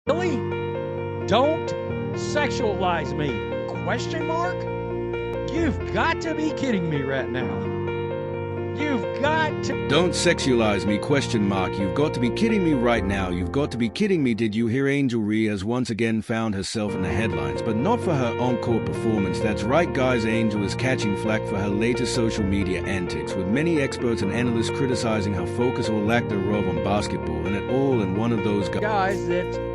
Really? Don't sexualize me? Question mark? You've got to be kidding me right now. You've got to... Don't sexualize me, question mark. You've got to be kidding me right now. You've got to be kidding me. Did you hear Angel Reese has once again found herself in the headlines, but not for her encore performance. That's right, guys. Angel is catching flack for her latest social media antics, with many experts and analysts criticizing her focus or lack thereof on basketball, and it all in one of those guys that,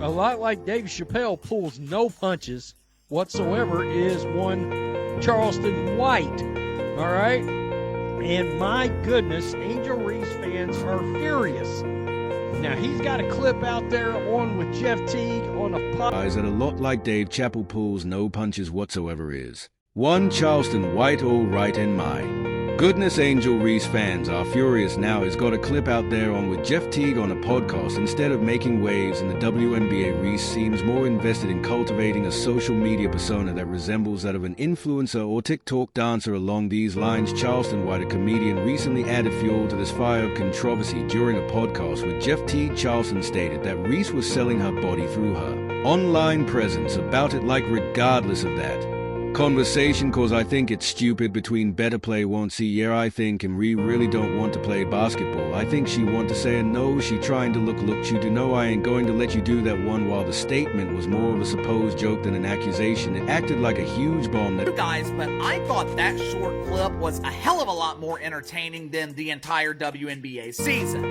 a lot like Dave Chappelle, pulls no punches whatsoever, is one Charleston White. All right? And my goodness, Angel Reese fans are furious. Now, he's got a clip out there on with Jeff Teague on a podcast that a lot like Dave Chappelle pulls no punches whatsoever is. One Charleston White, all right, and my goodness, Angel Reese fans are furious now. He's got a clip out there on with Jeff Teague on a podcast. Instead of making waves in the WNBA, Reese seems more invested in cultivating a social media persona that resembles that of an influencer or TikTok dancer. Along these lines, Charleston White, a comedian, recently added fuel to this fire of controversy during a podcast with Jeff Teague. Charleston stated that Reese was selling her body through her online presence. About it, like, regardless of that conversation, cause I think it's stupid. Between better play won't see, yeah, I think, and we really don't want to play basketball. I think she want to say a no, she trying to look you do know I ain't going to let you do that one. While the statement was more of a supposed joke than an accusation, it acted like a huge bomb that... Guys, but I thought that short clip was a hell of a lot more entertaining than the entire WNBA season.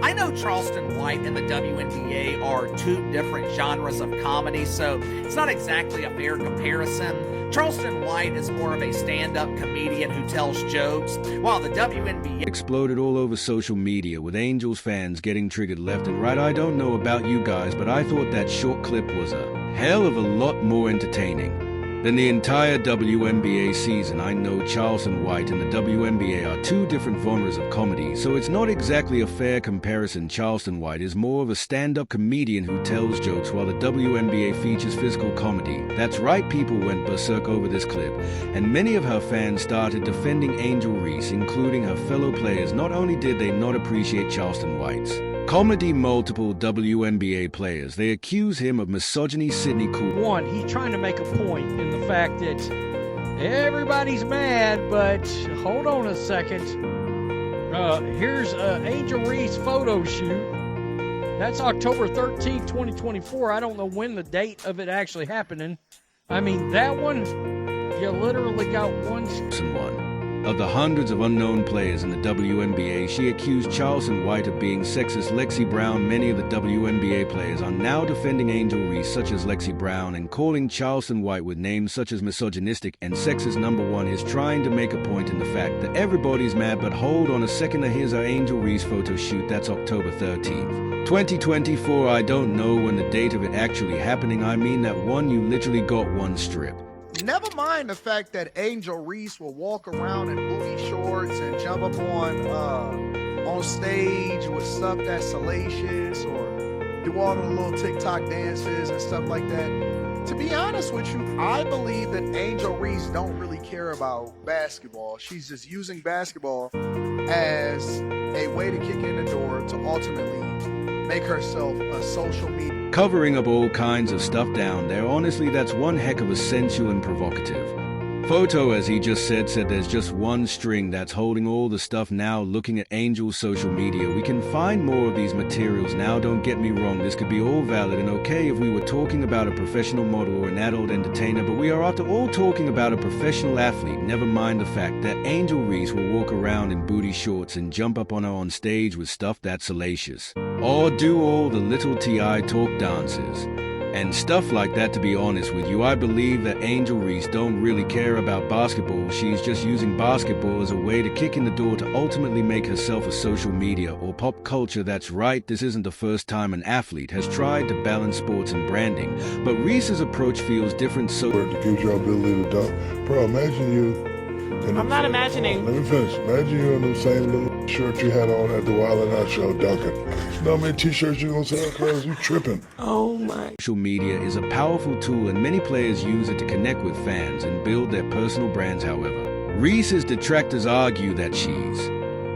I know Charleston White and the WNBA are two different genres of comedy, so it's not exactly a fair comparison. Charleston White is more of a stand-up comedian who tells jokes, while the WNBA exploded all over social media, with Angels fans getting triggered left and right. I don't know about you guys, but I thought that short clip was a hell of a lot more entertaining than the entire WNBA season. I know Charleston White and the WNBA are two different genres of comedy, so it's not exactly a fair comparison. Charleston White is more of a stand-up comedian who tells jokes, while the WNBA features physical comedy. That's right, people went berserk over this clip, and many of her fans started defending Angel Reese, including her fellow players. Not only did they not appreciate Charleston White's comedy, multiple WNBA players, they accuse him of misogyny. Sydney Cool. One, he's trying to make a point in the fact that everybody's mad, but hold on a second. Here's Angel Reese photo shoot. That's October 13th, 2024. I don't know when the date of it actually happening. I mean, that one, you literally got one. Of the hundreds of unknown players in the WNBA, she accused Charleston White of being sexist. Lexi Brown. Many of the WNBA players are now defending Angel Reese, such as Lexi Brown, and calling Charleston White with names such as misogynistic and sexist. Number one is trying to make a point in the fact that everybody's mad, but hold on a second. Here's our Angel Reese photo shoot. That's October 13th, 2024. I don't know when the date of it actually happening. I mean that one, you literally got one strip. Never mind the fact that Angel Reese will walk around in booty shorts and jump up on stage with stuff that's salacious, or do all the little TikTok dances and stuff like that. To be honest with you, I believe that Angel Reese don't really care about basketball. She's just using basketball as a way to kick in the door to ultimately make herself a social media. Covering up all kinds of stuff down there. Honestly, that's one heck of a sensual and provocative photo. As he just said there's just one string that's holding all the stuff. Now, looking at Angel's social media, we can find more of these materials. Now, don't get me wrong, this could be all valid and okay if we were talking about a professional model or an adult entertainer, but we are after all talking about a professional athlete. Never mind the fact that Angel Reese will walk around in booty shorts and jump up on her on stage with stuff that's salacious, or do all the little TI talk dances and stuff like that. To be honest with you, I believe that Angel Reese don't really care about basketball. She's just using basketball as a way to kick in the door to ultimately make herself a social media or pop culture. That's right, this isn't the first time an athlete has tried to balance sports and branding, but Reese's approach feels different. So it gives you ability to dunk. Bro, imagine you. I'm not imagining. Let me finish. Imagine you in the same little shirt you had on at the Wild 'N Out show dunking. You know how many t-shirts you gonna sell, cuz? You tripping. Oh my. Social media is a powerful tool and many players use it to connect with fans and build their personal brands. However, Reese's detractors argue that she's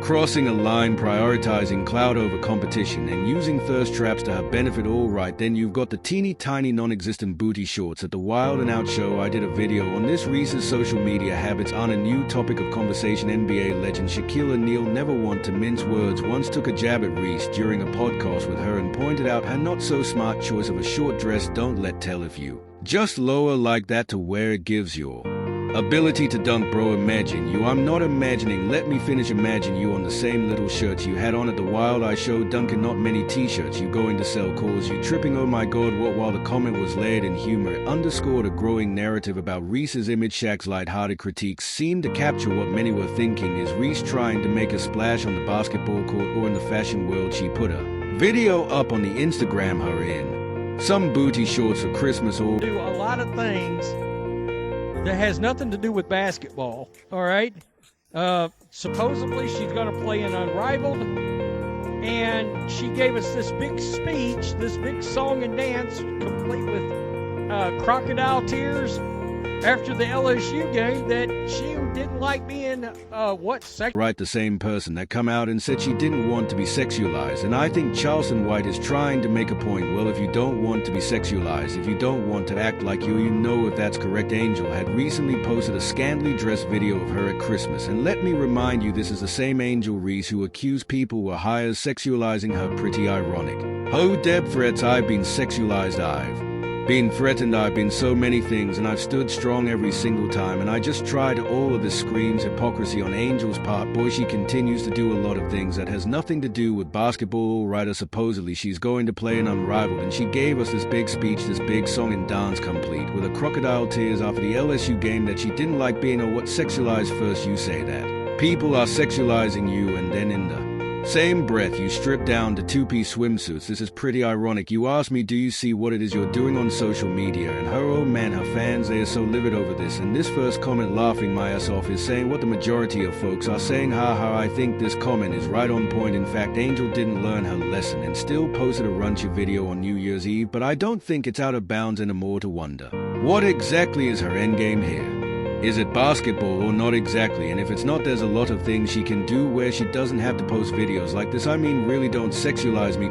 Crossing a line, prioritizing clout over competition, and using thirst traps to her benefit. All right, then you've got the teeny tiny non-existent booty shorts. At the Wild and Out show, I did a video on this Reese's social media habits on a new topic of conversation. NBA legend Shaquille O'Neal, never want to mince words, once took a jab at Reese during a podcast with her and pointed out her not-so-smart choice of a short dress. Don't let tell if you just lower like that to where it gives your ability to dunk, bro. Imagine you. I'm not imagining. Let me finish. Imagine you on the same little shirts you had on at the Wild I show, dunking not many t-shirts you going to sell, cause you tripping. Oh my god, what? While the comment was layered in humor, it underscored a growing narrative about Reese's image. Shaq's lighthearted critiques seemed to capture what many were thinking. Is Reese trying to make a splash on the basketball court or in the fashion world? She put a video up on the Instagram her in some booty shorts for Christmas. Or do a lot of things that has nothing to do with basketball, all right? Supposedly she's going to play in Unrivaled, and she gave us this big speech, this big song and dance, complete with crocodile tears after the LSU game, that she didn't like being, right, the same person that come out and said she didn't want to be sexualized. And I think Charleston White is trying to make a point. Well, if you don't want to be sexualized, if you don't want to act like you know if that's correct. Angel had recently posted a scantily dressed video of her at Christmas. And let me remind you, this is the same Angel Reese who accused people were hires sexualizing her. Pretty ironic. Oh, Deb threats, I've been sexualized, I've been threatened, I've been so many things, and I've stood strong every single time, and I just tried. All of this screams hypocrisy on Angel's part. Boy, she continues to do a lot of things that has nothing to do with basketball. Writer, supposedly she's going to play in Unrivaled, and she gave us this big speech, this big song and dance, complete with a crocodile tears after the LSU game, that she didn't like being a what sexualized. First you say that people are sexualizing you, and then in the same breath you strip down to two-piece swimsuits. This is pretty ironic. You ask me, do you see what it is you're doing on social media? And her, oh man, her fans, they are so livid over this. And this first comment, laughing my ass off, is saying what the majority of folks are saying. Ha. I think this comment is right on point. In fact, Angel didn't learn her lesson and still posted a raunchy video on New Year's Eve, but I don't think it's out of bounds anymore to wonder what exactly is her endgame here. Is it basketball or not exactly? And if it's not, there's a lot of things she can do where she doesn't have to post videos like this. I mean, really, don't sexualize me, ?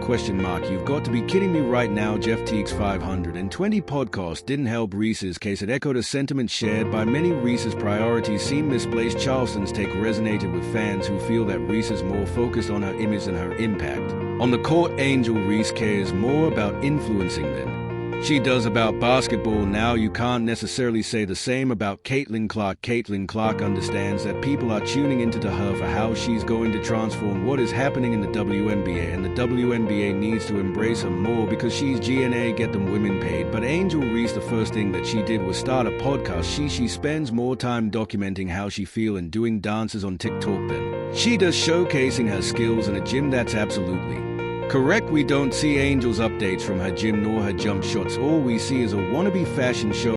You've got to be kidding me right now. Jeff Teague's 520 podcast didn't help Reese's case. It echoed a sentiment shared by many. Reese's priorities seem misplaced. Charleston's take resonated with fans who feel that Reese is more focused on her image than her impact on the court. Angel Reese cares more about influencing than she does about basketball. Now, you can't necessarily say the same about Caitlin Clark. Caitlin Clark understands that people are tuning into her for how she's going to transform what is happening in the WNBA, and the WNBA needs to embrace her more because she's GNA, get them women paid. But Angel Reese, the first thing that she did was start a podcast. She spends more time documenting how she feels and doing dances on TikTok than she does showcasing her skills in a gym. That's absolutely correct. We don't see Angel's updates from her gym nor her jump shots. All we see is a wannabe fashion show.